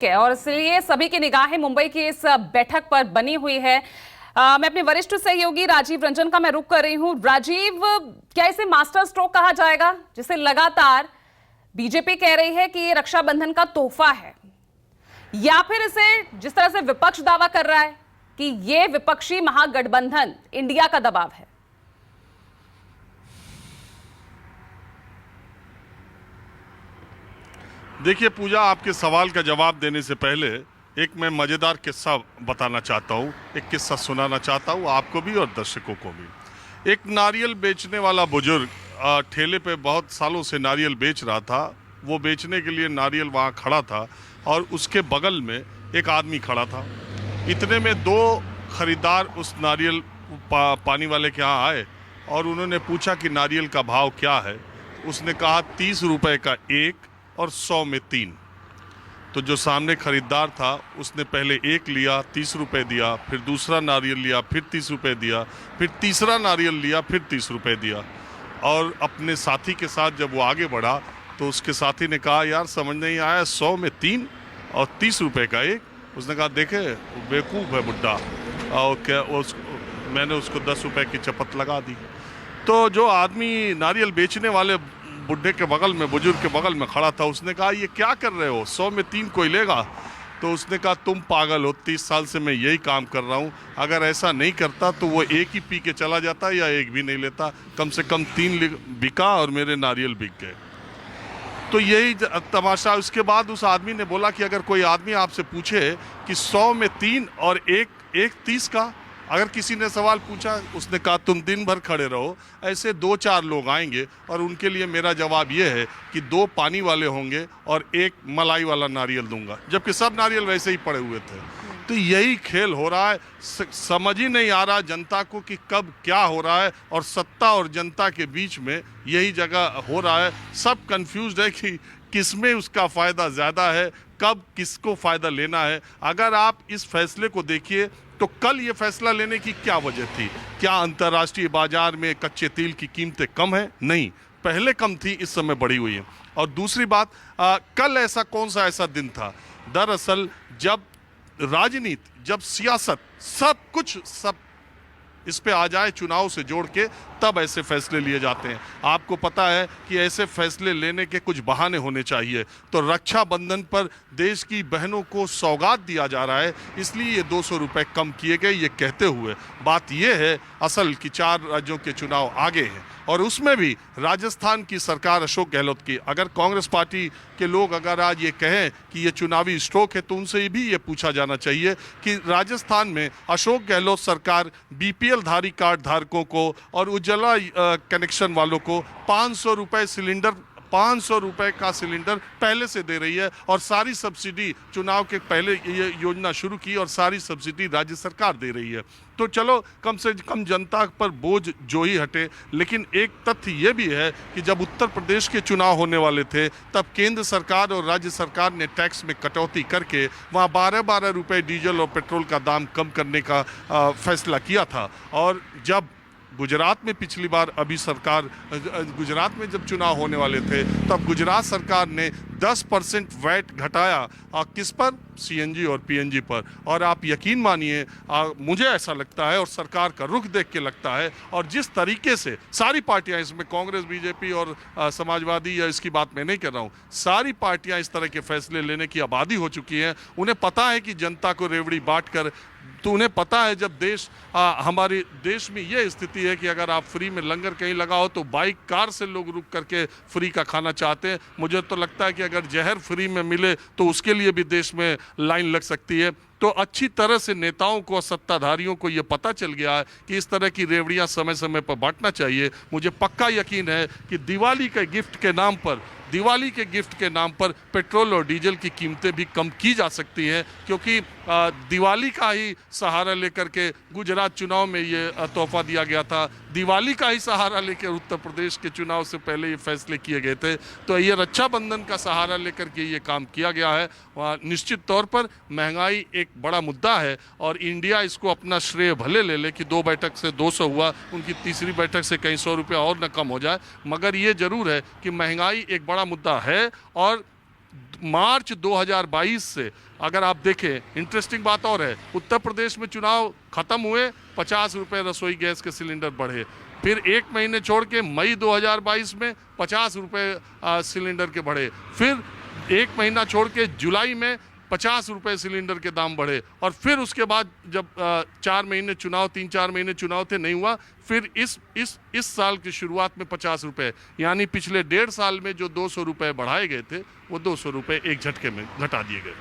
है और इसलिए सभी की निगाहें मुंबई की इस बैठक पर बनी हुई है। मैं अपने वरिष्ठ सहयोगी राजीव रंजन का मैं रुख कर रही हूं। राजीव, क्या इसे मास्टर स्ट्रोक कहा जाएगा जिसे लगातार बीजेपी कह रही है कि ये रक्षाबंधन का तोहफा है, या फिर इसे जिस तरह से विपक्ष दावा कर रहा है कि ये विपक्षी महागठबंधन इंडिया का दबाव है? देखिए पूजा, आपके सवाल का जवाब देने से पहले एक मैं मज़ेदार किस्सा बताना चाहता हूँ। एक किस्सा सुनाना चाहता हूँ आपको भी और दर्शकों को भी। एक नारियल बेचने वाला बुजुर्ग ठेले पे बहुत सालों से नारियल बेच रहा था। वो बेचने के लिए नारियल वहाँ खड़ा था और उसके बगल में एक आदमी खड़ा था। इतने में दो खरीदार उस नारियल पानी वाले के यहाँ आए और उन्होंने पूछा कि नारियल का भाव क्या है। उसने कहा 30 रुपये का एक और 100 में 3। तो जो सामने खरीदार था उसने पहले एक लिया, 30 रुपये दिया, फिर दूसरा नारियल लिया, फिर 30 रुपये दिया, फिर तीसरा नारियल लिया, फिर 30 रुपये दिया। और अपने साथी के साथ जब वो आगे बढ़ा तो उसके साथी ने कहा, यार समझ नहीं आया, 100 में 3 और 30 रुपये का एक। उसने कहा, देखे बेवकूफ़ है बुड्ढा, और क्या मैंने उसको 10 रुपये की चपत लगा दी। तो जो आदमी नारियल बेचने वाले बुढ़े के बगल में, बुजुर्ग के बगल में खड़ा था, उसने कहा, ये क्या कर रहे हो, 100 में 3 कोई लेगा? तो उसने कहा, तुम पागल हो, 30 साल से मैं यही काम कर रहा हूँ। अगर ऐसा नहीं करता तो वो एक ही पी के चला जाता या एक भी नहीं लेता। कम से कम 3 बिका और मेरे नारियल बिक गए। तो यही तमाशा। उसके बाद उस आदमी ने बोला कि अगर कोई आदमी आपसे पूछे कि 100 में 3 और एक 30 का, अगर किसी ने सवाल पूछा, उसने कहा तुम दिन भर खड़े रहो, ऐसे 2-4 लोग आएंगे और उनके लिए मेरा जवाब ये है कि 2 पानी वाले होंगे और एक मलाई वाला नारियल दूंगा, जबकि सब नारियल वैसे ही पड़े हुए थे। तो यही खेल हो रहा है। समझ ही नहीं आ रहा जनता को कि कब क्या हो रहा है, और सत्ता और जनता के बीच में यही जगह हो रहा है। सब कंफ्यूज्ड है कि किसमें उसका फ़ायदा ज़्यादा है, कब किसको फ़ायदा लेना है। अगर आप इस फैसले को देखिए तो कल ये फैसला लेने की क्या वजह थी? क्या अंतर्राष्ट्रीय बाजार में कच्चे तेल की कीमतें कम हैं? नहीं, पहले कम थी, इस समय बढ़ी हुई है। और दूसरी बात, कल ऐसा कौन सा ऐसा दिन था? दरअसल जब राजनीति, जब सियासत, सब इस पे आ जाए चुनाव से जोड़ के, तब ऐसे फैसले लिए जाते हैं। आपको पता है कि ऐसे फैसले लेने के कुछ बहाने होने चाहिए। तो रक्षाबंधन पर देश की बहनों को सौगात दिया जा रहा है, इसलिए ये 200 रुपये कम किए गए। ये कहते हुए बात ये है असल कि 4 राज्यों के चुनाव आगे हैं, और उसमें भी राजस्थान की सरकार अशोक गहलोत की। अगर कांग्रेस पार्टी के लोग अगर आज ये कहें कि ये चुनावी स्ट्रोक है, तो उनसे भी ये पूछा जाना चाहिए कि राजस्थान में अशोक गहलोत सरकार बीपीएल धारी कार्ड धारकों को और उज्ज्वला कनेक्शन वालों को 500 रुपये सिलेंडर, 500 रुपये का सिलेंडर पहले से दे रही है, और सारी सब्सिडी चुनाव के पहले ये योजना शुरू की और सारी सब्सिडी राज्य सरकार दे रही है। तो चलो कम से कम जनता पर बोझ जो ही हटे। लेकिन एक तथ्य ये भी है कि जब उत्तर प्रदेश के चुनाव होने वाले थे, तब केंद्र सरकार और राज्य सरकार ने टैक्स में कटौती करके वहाँ 12-12 रुपये डीजल और पेट्रोल का दाम कम करने का फैसला किया था। और जब गुजरात में पिछली बार गुजरात में जब चुनाव होने वाले थे, तब गुजरात सरकार ने 10% वैट घटाया, किस पर? सीएनजी और पीएनजी पर। और आप यकीन मानिए, मुझे ऐसा लगता है और सरकार का रुख देख के लगता है, और जिस तरीके से सारी पार्टियां, इसमें कांग्रेस, बीजेपी और समाजवादी, या इसकी बात मैं नहीं कर रहा हूं, सारी पार्टियां इस तरह के फैसले लेने की आबादी हो चुकी हैं। उन्हें पता है कि जनता को रेवड़ी बांट कर, तो उन्हें पता है जब हमारे देश में ये स्थिति है कि अगर आप फ्री में लंगर कहीं लगाओ तो बाइक, कार से लोग रुक करके फ्री का खाना चाहते हैं। मुझे तो लगता है कि अगर जहर फ्री में मिले तो उसके लिए भी देश में लाइन लग सकती है। तो अच्छी तरह से नेताओं को, सत्ताधारियों को ये पता चल गया है कि इस तरह की रेवड़ियां समय समय पर बांटना चाहिए। मुझे पक्का यकीन है कि दिवाली के गिफ्ट के नाम पर पेट्रोल और डीजल की कीमतें भी कम की जा सकती हैं, क्योंकि दिवाली का ही सहारा लेकर के गुजरात चुनाव में ये तोहफा दिया गया था। दिवाली का ही सहारा लेकर उत्तर प्रदेश के चुनाव से पहले ये फैसले किए गए थे। तो ये रक्षाबंधन का सहारा लेकर के ये काम किया गया है। निश्चित तौर पर महंगाई एक बड़ा मुद्दा है, और इंडिया इसको अपना श्रेय भले ले ले कि 2 बैठक से 200 हुआ, उनकी तीसरी बैठक से कहीं 100 रुपया और न कम हो जाए, मगर ये जरूर है कि महंगाई एक बड़ा मुद्दा है। और मार्च 2022 से अगर आप देखें, इंटरेस्टिंग बात और है, उत्तर प्रदेश में चुनाव खत्म हुए, 50 रुपए रसोई गैस के सिलेंडर बढ़े, फिर एक महीने छोड़ के मई 2022 में 50 रुपए सिलेंडर के बढ़े, फिर एक महीना छोड़ के जुलाई में 50 रुपए सिलेंडर के दाम बढ़े, और फिर उसके बाद जब 4 महीने चुनाव, 3-4 महीने चुनाव थे, नहीं हुआ, फिर इस साल की शुरुआत में 50 रुपए, यानी पिछले 1.5 साल में जो 200 रुपए बढ़ाए गए थे वो 200 रुपए एक झटके में घटा दिए गए।